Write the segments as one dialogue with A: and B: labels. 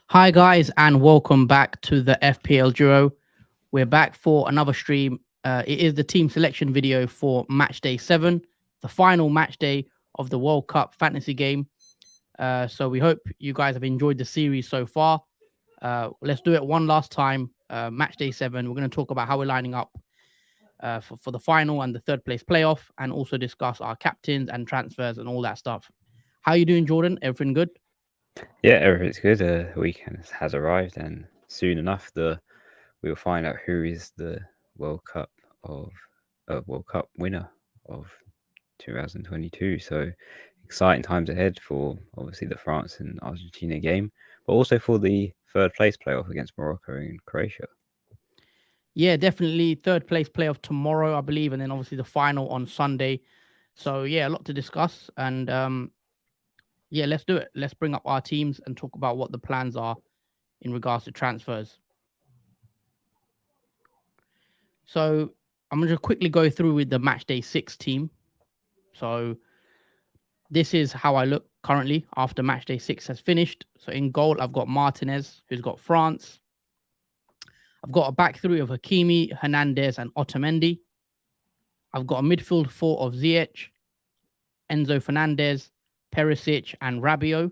A: Hi, guys, and welcome back to the FPL Duo. We're back for another stream. It is the team selection video for Matchday 7, the final match day of the World Cup fantasy game. So we hope you guys have enjoyed the series so far. Let's do it one last time. Matchday 7, we're going to talk about how we're lining up for the final and the third place playoff, and also discuss our captains and transfers and all that stuff. How you doing, Jordan? Everything good?
B: Yeah, everything's good. The weekend has arrived, and soon enough, we will find out who is the World Cup of World Cup winner of 2022. So exciting times ahead for obviously the France and Argentina game, but also for the third place playoff against Morocco and Croatia.
A: Yeah, definitely third place playoff tomorrow, I believe, and then obviously the final on Sunday. So yeah, a lot to discuss, and yeah, let's do it. Let's bring up our teams and talk about what the plans are in regards to transfers. So I'm going to quickly go through with the match day 6 team. So this is how I look currently after match day 6 has finished. So in goal, I've got Martinez, who's got France. I've got a back three of Hakimi, Hernandez, and Otamendi. I've got a midfield four of Ziyech, Enzo Fernandez, Perisic, and Rabiot.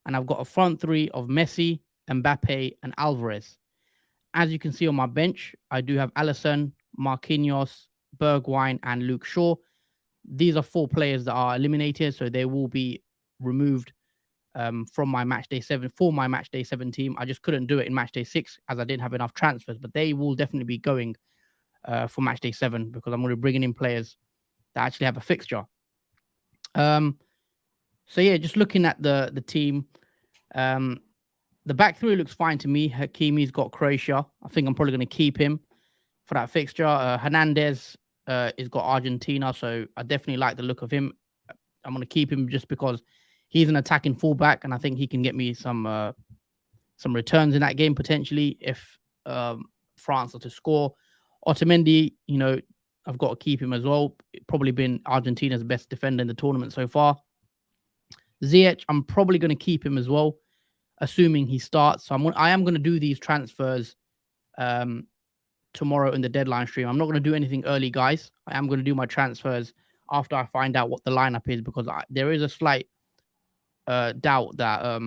A: And I've got a front three of Messi, Mbappe, and Alvarez. As you can see on my bench, I do have Alisson, Marquinhos, Bergwijn, and Luke Shaw. These are 4 players that are eliminated, so they will be removed from my match day 7 for my match day 7 team. I just couldn't do it in match day 6 as I didn't have enough transfers, but they will definitely be going for match day 7 because I'm going to be bringing in players that actually have a fixture. So yeah, just looking at the team, the back three looks fine to me. Hakimi's got Croatia. I think I'm probably going to keep him for that fixture. Hernandez has got Argentina, so I definitely like the look of him. I'm going to keep him just because he's an attacking fullback, and I think he can get me some returns in that game potentially if France are to score. Otamendi, I've got to keep him as well. Probably been Argentina's best defender in the tournament so far. Ziyech, I'm probably going to keep him as well, assuming he starts. So I am going to do these transfers tomorrow in the deadline stream. I'm not going to do anything early, guys. I am going to do my transfers after I find out what the lineup is, because there is a slight doubt that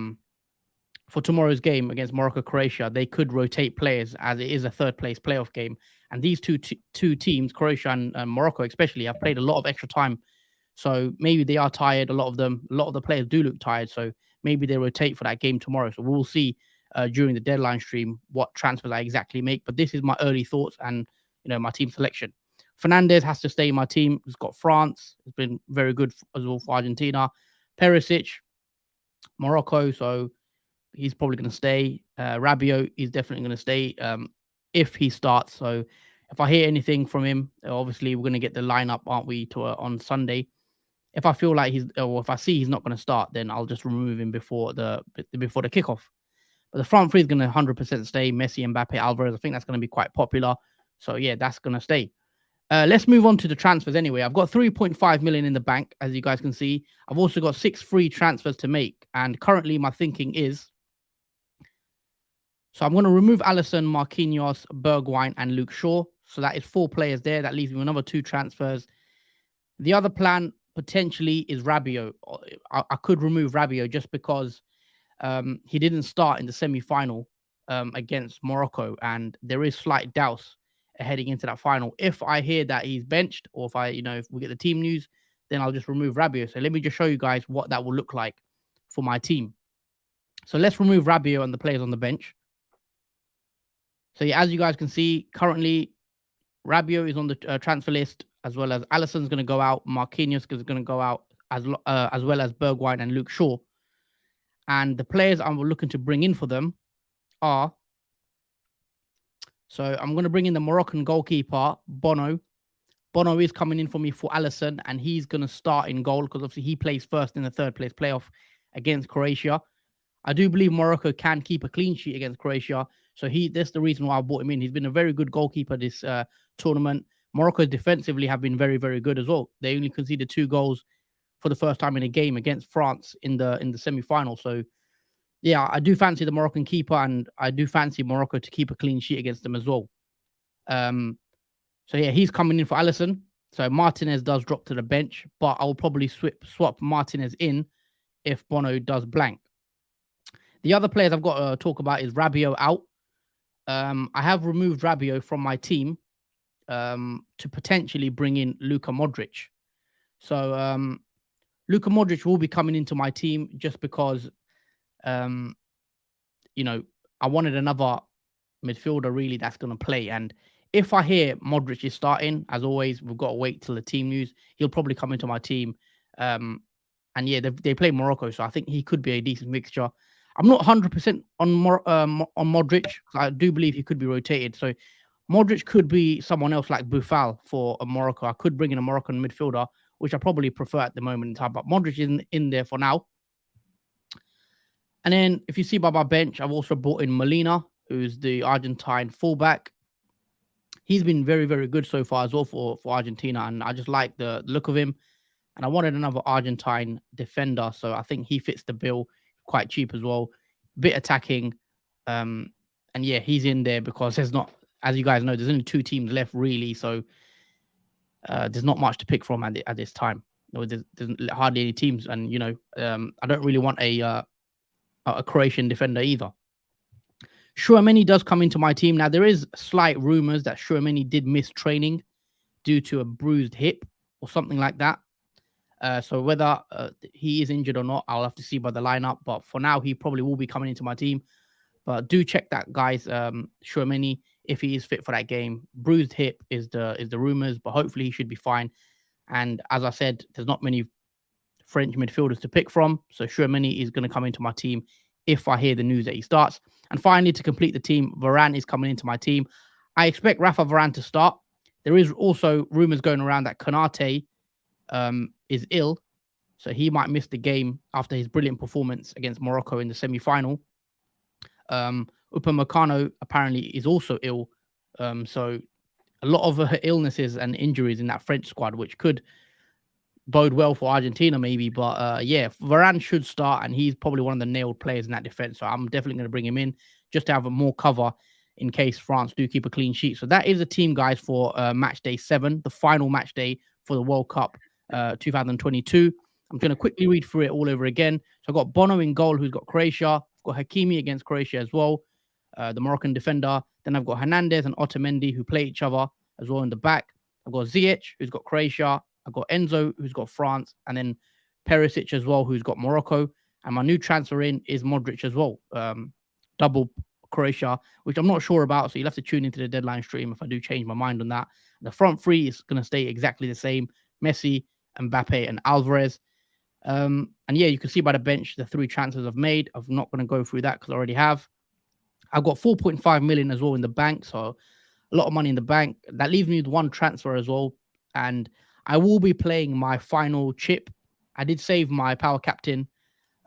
A: for tomorrow's game against Morocco Croatia, they could rotate players as it is a third place playoff game. And these two teams, Croatia and Morocco especially, have played a lot of extra time. So maybe they are tired. A lot of the players do look tired. So maybe they rotate for that game tomorrow. So we'll see during the deadline stream what transfers I exactly make. But this is my early thoughts and my team selection. Fernandez has to stay in my team. He's got France. It's been very good as well for Argentina. Perisic, Morocco. So he's probably going to stay. Rabiot is definitely going to stay if he starts. So if I hear anything from him, obviously we're going to get the lineup, aren't we, on Sunday. If I feel like if I see he's not going to start, then I'll just remove him before the kickoff. But the front three is going to 100% stay. Messi, Mbappe, Alvarez. I think that's going to be quite popular. So yeah, that's going to stay. Let's move on to the transfers anyway. I've got 3.5 million in the bank, as you guys can see. I've also got 6 free transfers to make. And currently my thinking is, so I'm going to remove Alisson, Marquinhos, Bergwijn, and Luke Shaw. So that is 4 players there. That leaves me another 2 transfers. The other plan potentially is Rabiot. I could remove Rabiot just because he didn't start in the semi-final against Morocco, and there is slight doubts heading into that final. If I hear that he's benched, or if we get the team news, then I'll just remove Rabiot. So let me just show you guys what that will look like for my team. So let's remove Rabiot and the players on the bench. So yeah, as you guys can see, currently Rabiot is on the transfer list, as well as Alisson's going to go out. Marquinhos is going to go out, as well as Bergwijn and Luke Shaw. And the players I'm looking to bring in for them are, so I'm going to bring in the Moroccan goalkeeper, Bono. Bono is coming in for me for Alisson, and he's going to start in goal because obviously he plays first in the third place playoff against Croatia. I do believe Morocco can keep a clean sheet against Croatia. So that's the reason why I brought him in. He's been a very good goalkeeper this tournament. Morocco defensively have been very, very good as well. They only conceded 2 goals for the first time in a game against France in the semi-final. So yeah, I do fancy the Moroccan keeper, and I do fancy Morocco to keep a clean sheet against them as well. Um, so yeah, he's coming in for Allison. So Martinez does drop to the bench, but I'll probably swap Martinez in if Bono does blank. The other players I've got to talk about is Rabiot out. I have removed Rabiot from my team to potentially bring in Luka Modric. So Luka Modric will be coming into my team just because, um, I wanted another midfielder really that's going to play. And if I hear Modric is starting, as always, we've got to wait till the team news. He'll probably come into my team. And yeah, they play Morocco, so I think he could be a decent mixture. I'm not 100% on Modric, 'cause I do believe he could be rotated. So Modric could be someone else like Boufal for a Morocco. I could bring in a Moroccan midfielder, which I probably prefer at the moment in time. But Modric is in there for now. And then if you see by my bench, I've also brought in Molina, who's the Argentine fullback. He's been very, very good so far as well for Argentina, and I just like the look of him. And I wanted another Argentine defender, so I think he fits the bill, quite cheap as well, bit attacking. And yeah, he's in there because there's not, as you guys know, there's only 2 teams left really, so there's not much to pick from at this time. There's hardly any teams, and I don't really want a Croatian defender either. Chouameni does come into my team. Now, there is slight rumors that Chouameni did miss training due to a bruised hip or something like that. So whether he is injured or not, I'll have to see by the lineup. But for now, he probably will be coming into my team. But do check that, guys. Chouameni, if he is fit for that game. Bruised hip is the rumors, but hopefully he should be fine. And as I said, there's not many French midfielders to pick from. So Chouameni is going to come into my team if I hear the news that he starts. And finally, to complete the team, Varane is coming into my team. I expect Rafa Varane to start. There is also rumors going around that Konate is ill, so he might miss the game after his brilliant performance against Morocco in the semi-final. Upamecano apparently is also ill, so a lot of illnesses and injuries in that French squad, which could bode well for Argentina maybe. But yeah, Varane should start, and he's probably one of the nailed players in that defense. So I'm definitely going to bring him in just to have a more cover in case France do keep a clean sheet. So that is the team, guys, for match day 7, the final match day for the World Cup 2022. I'm going to quickly read through it all over again. So I've got Bono in goal, who's got Croatia. I've got Hakimi against Croatia as well, the Moroccan defender. Then I've got Hernandez and Otamendi, who play each other as well in the back. I've got Ziyech, who's got Croatia. I've got Enzo, who's got France, and then Perisic as well, who's got Morocco. And my new transfer in is Modric as well. Double Croatia, which I'm not sure about, so you'll have to tune into the deadline stream if I do change my mind on that. The front three is going to stay exactly the same: Messi, Mbappe, and Alvarez. And yeah, you can see by the bench the 3 transfers I've made. I'm not going to go through that because I already have. I've got 4.5 million as well in the bank, so a lot of money in the bank. That leaves me with 1 transfer as well, and I will be playing my final chip. I did save my power captain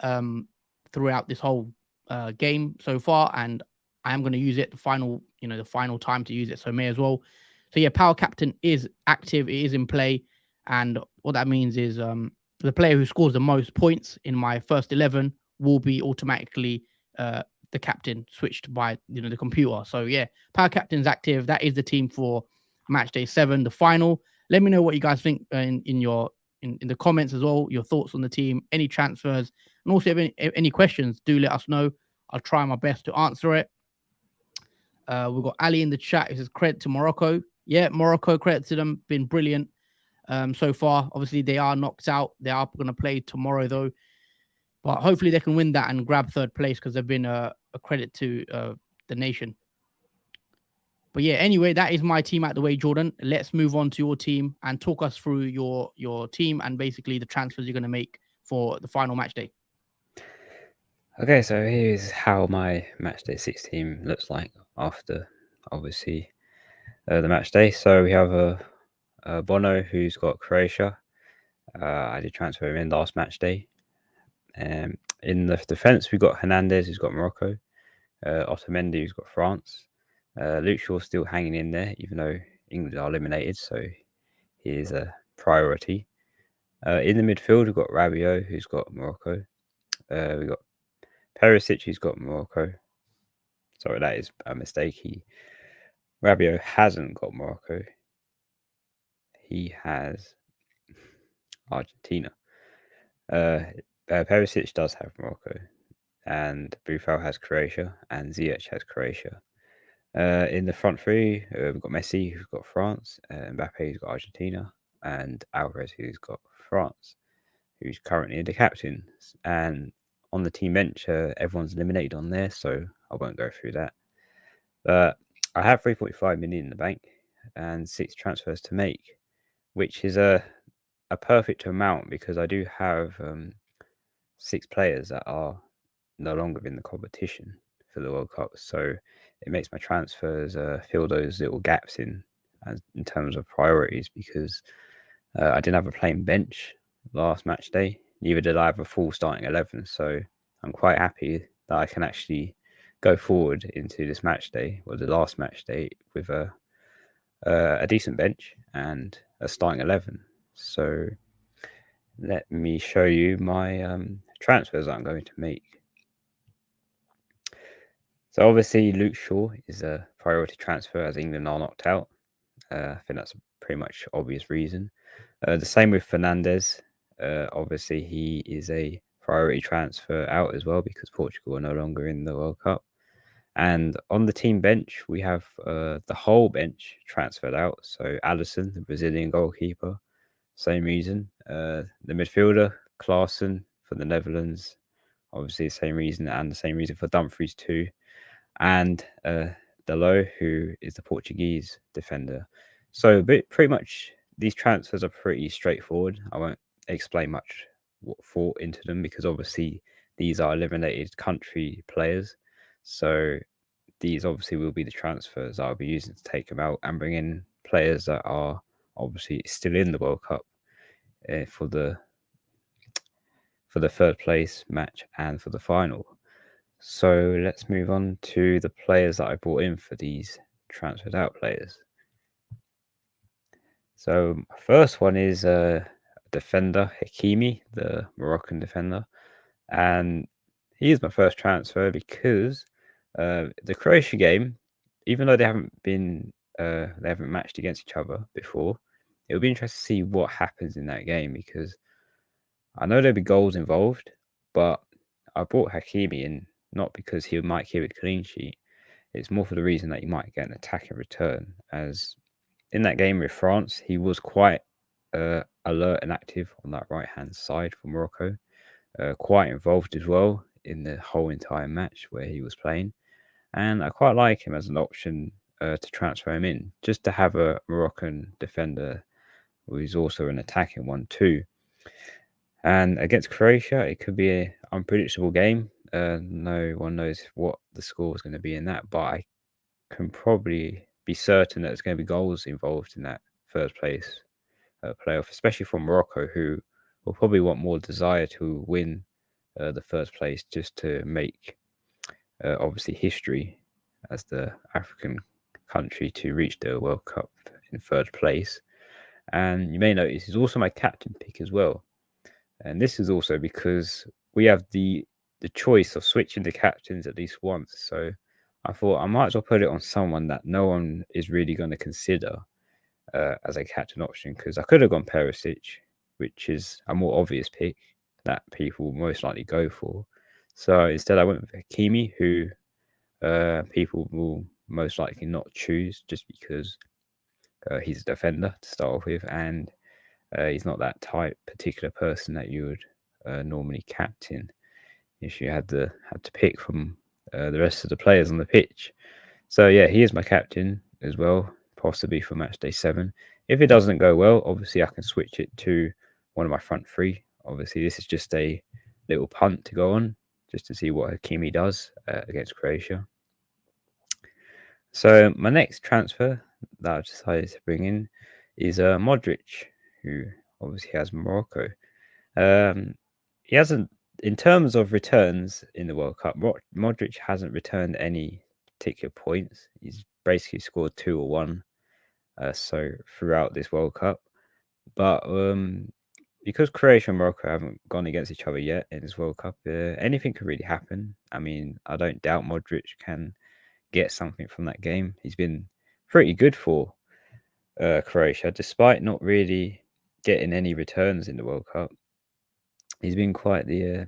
A: throughout this whole game so far, and I am going to use it the final time to use it, so may as well. So yeah, power captain is active, it is in play, and what that means is the player who scores the most points in my first 11 will be automatically the captain, switched by the computer. So yeah, power captain's active. That is the team for match day 7, the final. Let me know what you guys think in the comments as well, your thoughts on the team, any transfers, and also if any questions, do let us know. I'll try my best to answer it. We've got Ali in the chat who says credit to Morocco. Yeah, Morocco, credit to them, been brilliant so far. Obviously, they are knocked out. They are going to play tomorrow though, but hopefully they can win that and grab 3rd place because they've been a credit to the nation. But yeah, anyway, that is my team out the way, Jordan. Let's move on to your team and talk us through your team and basically the transfers you're going to make for the final match day.
B: Okay, so here's how my match day 6 team looks like after, obviously, the match day. So we have a Bono, who's got Croatia. I did transfer him in last match day. In the defense, we've got Hernandez, who's got Morocco. Otamendi, who's got France. Luke Shaw's still hanging in there, even though England are eliminated, so he is a priority. In the midfield, we've got Rabiot, who's got Morocco. We've got Perisic, who's got Morocco. Sorry, that is a mistake. Rabiot hasn't got Morocco. He has Argentina. Perisic does have Morocco, and Buffal has Croatia, and Ziyech has Croatia. In the front three, we've got Messi, who's got France, Mbappe, who's got Argentina, and Alvarez, who's got France, who's currently the captain. And on the team bench, everyone's eliminated on there, so I won't go through that. But I have 3.5 million in the bank and 6 transfers to make, which is a perfect amount because I do have 6 players that are no longer in the competition for the World Cup. So it makes my transfers fill those little gaps in terms of priorities because I didn't have a playing bench last match day. Neither did I have a full starting 11. So I'm quite happy that I can actually go forward into this match day or the last match day with a decent bench and a starting 11. So let me show you my transfers that I'm going to make. So obviously Luke Shaw is a priority transfer as England are knocked out. I think that's a pretty much obvious reason. The same with Fernandes. Obviously he is a priority transfer out as well because Portugal are no longer in the World Cup. And on the team bench, we have the whole bench transferred out. So Alisson, the Brazilian goalkeeper, same reason. The midfielder, Klaassen for the Netherlands, obviously the same reason, and the same reason for Dumfries too. And Dalot, who is the Portuguese defender. So pretty much these transfers are pretty straightforward. I won't explain much what thought into them because obviously these are eliminated country players. So these obviously will be the transfers I'll be using to take them out and bring in players that are obviously still in the World Cup for the third place match and for the final. So let's move on to the players that I brought in for these transferred out players. So first one is defender Hakimi, the Moroccan defender, and he is my first transfer because the Croatia game, even though they haven't matched against each other before, it'll be interesting to see what happens in that game because I know there'll be goals involved, but I brought Hakimi in not because he might keep a clean sheet. It's more for the reason that he might get an attack in return. As in that game with France, he was quite alert and active on that right hand side for Morocco, quite involved as well in the whole entire match where he was playing. And I quite like him as an option to transfer him in, just to have a Moroccan defender who's also an attacking one too. And against Croatia, it could be an unpredictable game. No one knows what the score is going to be in that, but I can probably be certain that there's going to be goals involved in that first place playoff, especially from Morocco, who will probably want more desire to win the first place just to make obviously history as the African country to reach the World Cup in third place. And you may notice he's also my captain pick as well. And this is also because we have the choice of switching the captains at least once. So I thought I might as well put it on someone that no one is really going to consider as a captain option because I could have gone Perisic, which is a more obvious pick that people will most likely go for. So instead, I went with Hakimi, who people will most likely not choose just because he's a defender to start off with, and he's not that particular person that you would normally captain if you had to pick from the rest of the players on the pitch. So yeah, he is my captain as well, possibly for match day 7. If it doesn't go well, obviously I can switch it to one of my front 3. Obviously, this is just a little punt to go on, just to see what Hakimi does against Croatia. So my next transfer that I've decided to bring in is Modric, who obviously has Morocco. He hasn't, in terms of returns in the World Cup, Modric hasn't returned any particular points. He's basically scored 2 or 1 so throughout this World Cup. But because Croatia and Morocco haven't gone against each other yet in this World Cup, anything could really happen. I mean, I don't doubt Modric can get something from that game. He's been pretty good for Croatia, despite not really getting any returns in the World Cup. He's been quite the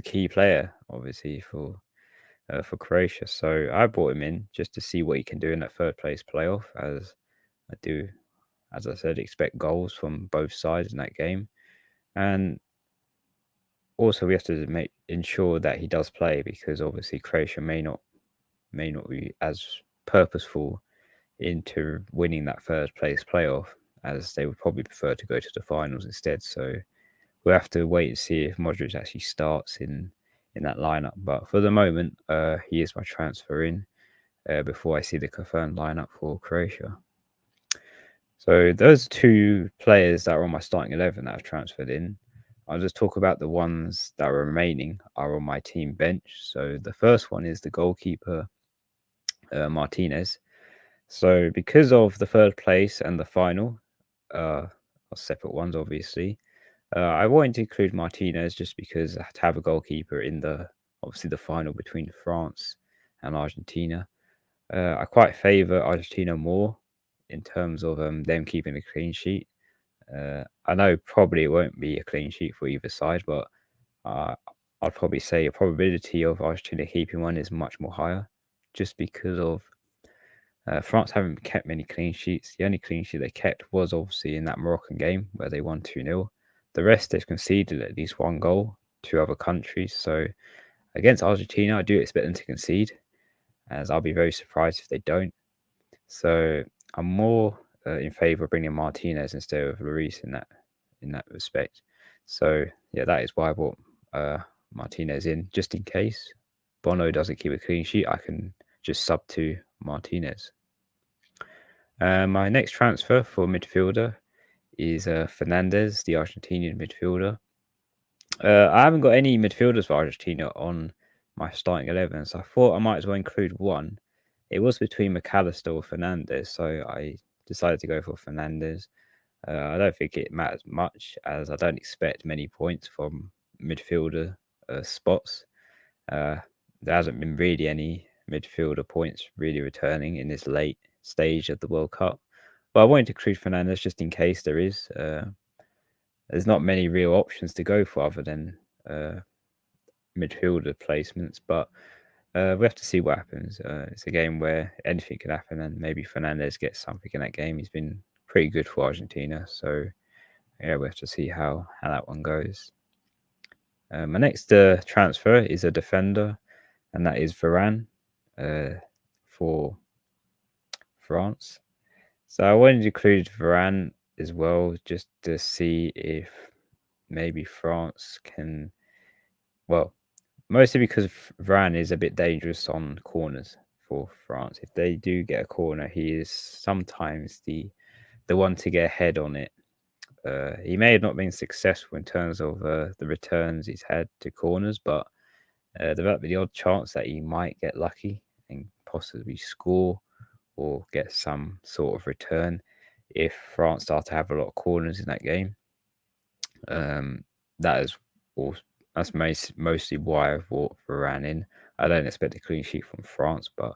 B: key player, obviously, for Croatia. So I brought him in just to see what he can do in that third place playoff, as I do, as I said, expect goals from both sides in that game. And also we have to ensure that he does play, because obviously Croatia may not be as purposeful into winning that third place playoff, as they would probably prefer to go to the finals instead. So we'll have to wait and see if Modric actually starts in that lineup. But for the moment, he is my transfer in before I see the confirmed lineup for Croatia. So those two players that are on my starting 11 that I've transferred in, I'll just talk about the ones that are remaining are on my team bench. So the first one is the goalkeeper, Martinez. So because of the third place and the final, are separate ones, obviously. I wanted to include Martinez just because I had to have a goalkeeper in obviously the final between France and Argentina. I quite favour Argentina more in terms of them keeping a clean sheet. I know probably it won't be a clean sheet for either side, but uh, I'd probably say a probability of Argentina keeping one is much more higher, just because of France haven't kept many clean sheets. The only clean sheet they kept was obviously in that Moroccan game where they won 2-0. The rest they've conceded at least one goal to other countries. So against Argentina, I do expect them to concede, as I'll be very surprised if they don't. So I'm more in favour of bringing Martinez instead of Lloris in that respect. So yeah, that is why I brought Martinez in, just in case Bono doesn't keep a clean sheet. I can just sub to Martinez. My next transfer for midfielder is Fernandez, the Argentinian midfielder. I haven't got any midfielders for Argentina on my starting 11, so I thought I might as well include one. It was between McAllister or Fernandez, so I decided to go for Fernandez. I don't think it matters much, as I don't expect many points from midfielder spots. There hasn't been really any midfielder points really returning in this late stage of the World Cup. But I wanted to include Fernandez just in case there is. There's not many real options to go for other than midfielder placements, but we have to see what happens. It's a game where anything can happen, and maybe Fernandez gets something in that game. He's been pretty good for Argentina, so yeah, we have to see how that one goes. My next transfer is a defender, and that is Varane for France. So I wanted to include Varane as well, just to see if maybe France can, well, mostly because Varane is a bit dangerous on corners for France. If they do get a corner, he is sometimes the one to get ahead on it. He may have not been successful in terms of the returns he's had to corners, but there might be the odd chance that he might get lucky and possibly score or get some sort of return if France start to have a lot of corners in that game. That is that's mostly why I've brought Varane in. I don't expect a clean sheet from France, but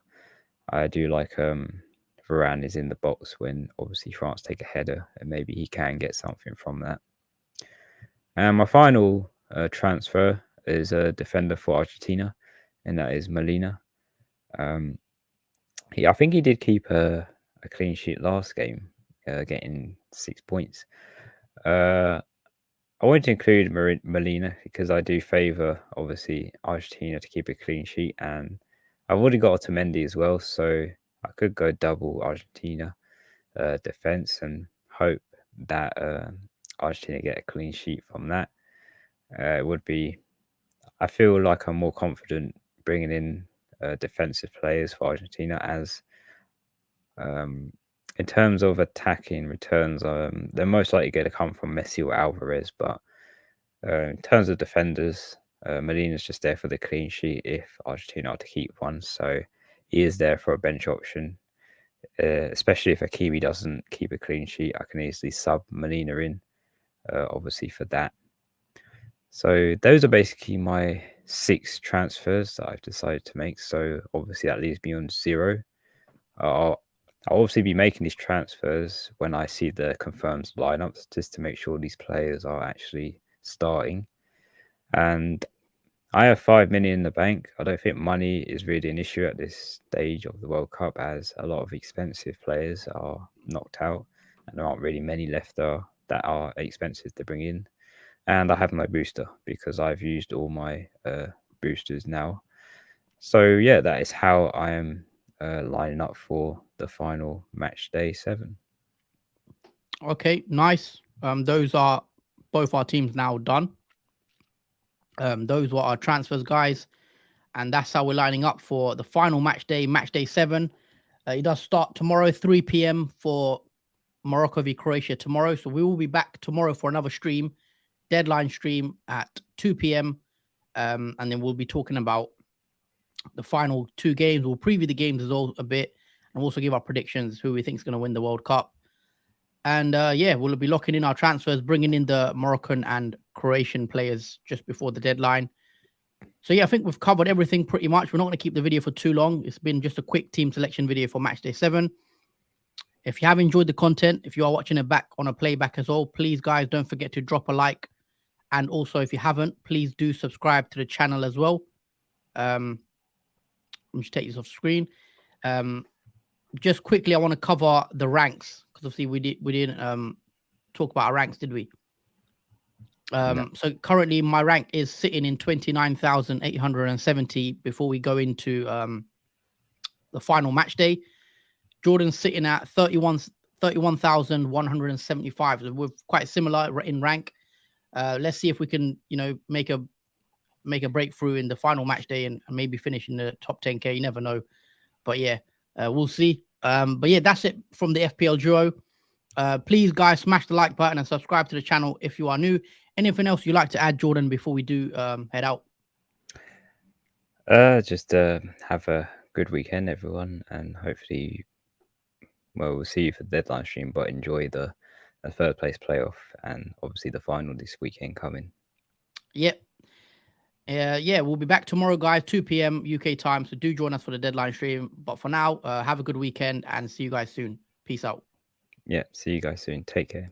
B: I do like Varane is in the box when obviously France take a header, and maybe he can get something from that. And my final transfer is a defender for Argentina, and that is Molina. I think he did keep a clean sheet last game, getting 6 points. I wanted to include Molina because I do favour, obviously, Argentina to keep a clean sheet, and I've already got Otamendi as well, so I could go double Argentina defence and hope that Argentina get a clean sheet from that. It would be, I feel like I'm more confident bringing in defensive players for Argentina, as in terms of attacking returns, they're most likely going to come from Messi or Alvarez, but in terms of defenders, Molina's just there for the clean sheet if Argentina are to keep one, so he is there for a bench option especially if a Kiwi doesn't keep a clean sheet, I can easily sub Molina in, obviously for that. So those are basically my 6 transfers that I've decided to make. So obviously that leaves me on 0. I'll obviously be making these transfers when I see the confirmed lineups, just to make sure these players are actually starting. And I have 5 million in the bank. I don't think money is really an issue at this stage of the World Cup, as a lot of expensive players are knocked out and there aren't really many left that are expensive to bring in. And I have no booster because I've used all my boosters now. So yeah, that is how I am lining up for the final match day 7.
A: Okay, nice. Those are both our teams now done. Those were our transfers, guys, and that's how we're lining up for the final match day 7. It does start tomorrow, 3 p.m. for Morocco v Croatia tomorrow. So we will be back tomorrow for another stream, deadline stream at 2 p.m. And then we'll be talking about the final 2 games. We'll preview the games as well a bit, and also give our predictions who we think is going to win the World Cup. And yeah, we'll be locking in our transfers, bringing in the Moroccan and Croatian players just before the deadline. So yeah, I think we've covered everything pretty much. We're not going to keep the video for too long. It's been just a quick team selection video for match day 7. If you have enjoyed the content, if you are watching it back on a playback as well, please, guys, don't forget to drop a like. And also, if you haven't, please do subscribe to the channel as well. Let me just take this off screen. Just quickly, I want to cover the ranks, because obviously we didn't talk about our ranks, did we?
B: No.
A: So currently my rank is sitting in 29,870 before we go into the final match day. Jordan's sitting at 31,175. So we're quite similar in rank. Let's see if we can, make a breakthrough in the final match day and maybe finish in the top 10K. You never know. But yeah, we'll see. But yeah, that's it from the FPL duo. Please, guys, smash the like button and subscribe to the channel if you are new. Anything else you'd like to add, Jordan, before we do head out?
B: Just have a good weekend, everyone, and hopefully, well, we'll see you for the deadline stream, but enjoy the third place playoff and obviously the final this weekend coming.
A: Yep. Yeah, we'll be back tomorrow, guys, 2 p.m. UK time. So do join us for the deadline stream. But for now, have a good weekend and see you guys soon. Peace out.
B: Yeah, see you guys soon. Take care.